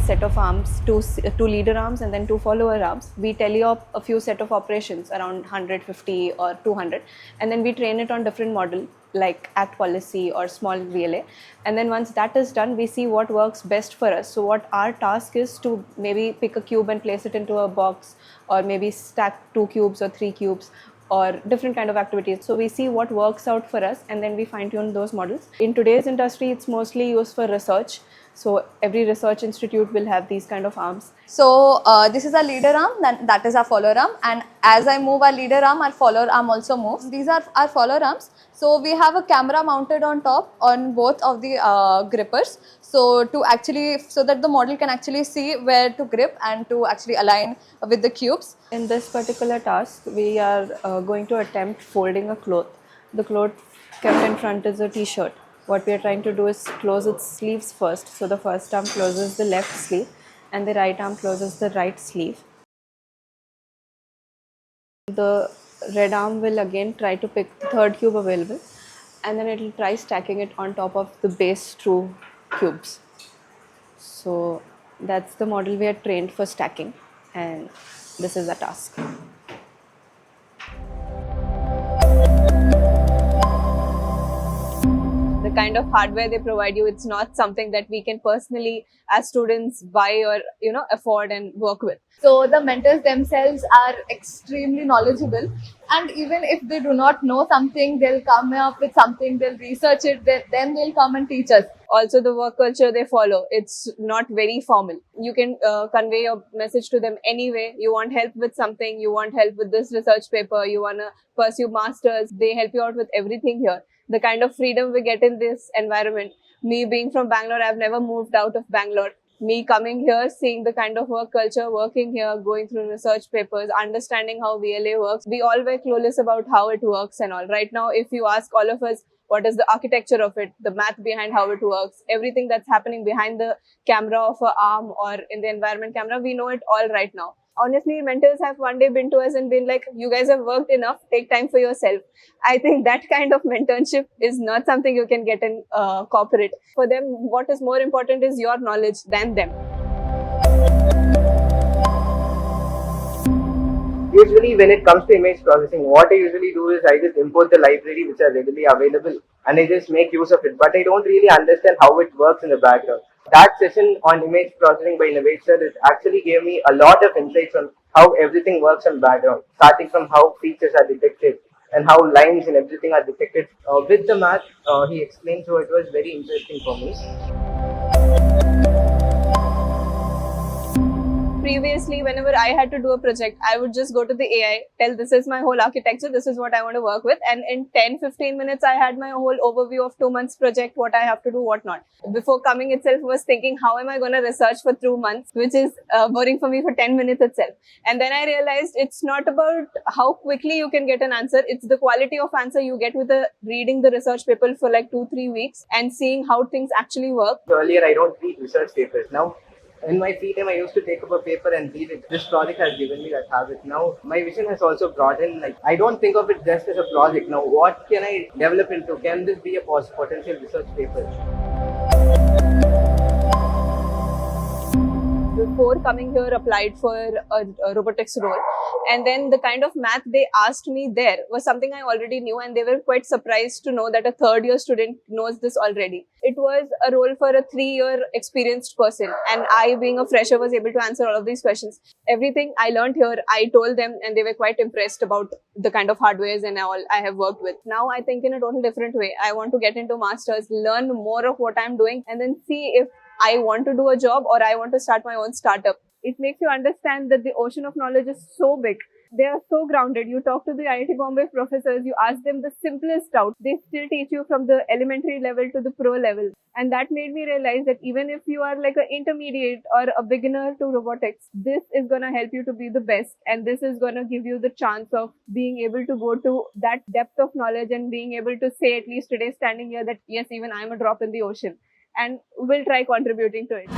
set of arms, two leader arms and then two follower arms. We teleop a few set of operations around 150 or 200, and then we train it on different model like act policy or small VLA. And then once that is done, we see what works best for us. So what our task is to maybe pick a cube and place it into a box, or maybe stack 2 cubes or 3 cubes, or different kind of activities. So we see what works out for us and then we fine tune those models. In today's industry, it's mostly used for research. So every research institute will have these kind of arms. So this is our leader arm, that is our follower arm, and as I move our leader arm, our follower arm also moves. These are our follower arms. So we have a camera mounted on top on both of the grippers. So that the model can actually see where to grip and to actually align with the cubes. In this particular task, we are going to attempt folding a cloth. The cloth kept in front is a t-shirt. What we are trying to do is close its sleeves first. So the first arm closes the left sleeve and the right arm closes the right sleeve. The red arm will again try to pick the third cube available, and then it will try stacking it on top of the base 2 cubes. So that's the model we are trained for stacking, and this is the task. The kind of hardware they provide you, it's not something that we can personally as students buy or afford and work with. So the mentors themselves are extremely knowledgeable, and even if they do not know something, they'll come up with something, they'll research it, then they'll come and teach us. Also, the work culture they follow, it's not very formal. You can convey your message to them anyway. You want help with something, you want help with this research paper, you want to pursue masters, they help you out with everything here. The kind of freedom we get in this environment, me being from Bangalore, I've never moved out of Bangalore. Me coming here, seeing the kind of work culture, working here, going through research papers, understanding how VLA works. We all were clueless about how it works and all. Right now, if you ask all of us, what is the architecture of it, the math behind how it works, everything that's happening behind the camera of an arm or in the environment camera, we know it all right now. Honestly, mentors have one day been to us and been like, you guys have worked enough, take time for yourself. I think that kind of mentorship is not something you can get in corporate. For them, what is more important is your knowledge than them. Usually when it comes to image processing, what I usually do is I just import the library which are readily available and I just make use of it, but I don't really understand how it works in the background. That session on image processing by Nivesh sir actually gave me a lot of insights on how everything works in background, starting from how features are detected and how lines and everything are detected. With the math, he explained, so it was very interesting for me. Previously, whenever I had to do a project, I would just go to the AI, tell this is my whole architecture, this is what I want to work with, and in 10-15 minutes I had my whole overview of 2 months project, what I have to do, what not. Before coming itself was thinking, how am I going to research for 2 months, which is boring for me for 10 minutes itself. And then I realized it's not about how quickly you can get an answer, it's the quality of answer you get with reading the research paper for like 2-3 weeks and seeing how things actually work. Earlier I don't read research papers. Now in my free time, I used to take up a paper and read it. This project has given me that habit. Now, my vision has also broadened. Like, I don't think of it just as a project. Now, what can I develop into? Can this be a potential research paper? Before coming here, applied for a robotics role, and then the kind of math they asked me there was something I already knew, and they were quite surprised to know that a third-year student knows this already. It was a role for a 3-year experienced person, and I, being a fresher, was able to answer all of these questions. Everything I learned here, I told them, and they were quite impressed about the kind of hardwares and all I have worked with. Now I think in a total different way. I want to get into masters, learn more of what I'm doing, and then see if I want to do a job or I want to start my own startup. It makes you understand that the ocean of knowledge is so big. They are so grounded. You talk to the IIT Bombay professors, you ask them the simplest doubt. They still teach you from the elementary level to the pro level. And that made me realize that even if you are like an intermediate or a beginner to robotics, this is going to help you to be the best. And this is going to give you the chance of being able to go to that depth of knowledge and being able to say, at least today standing here, that yes, even I'm a drop in the ocean. And we'll try contributing to it.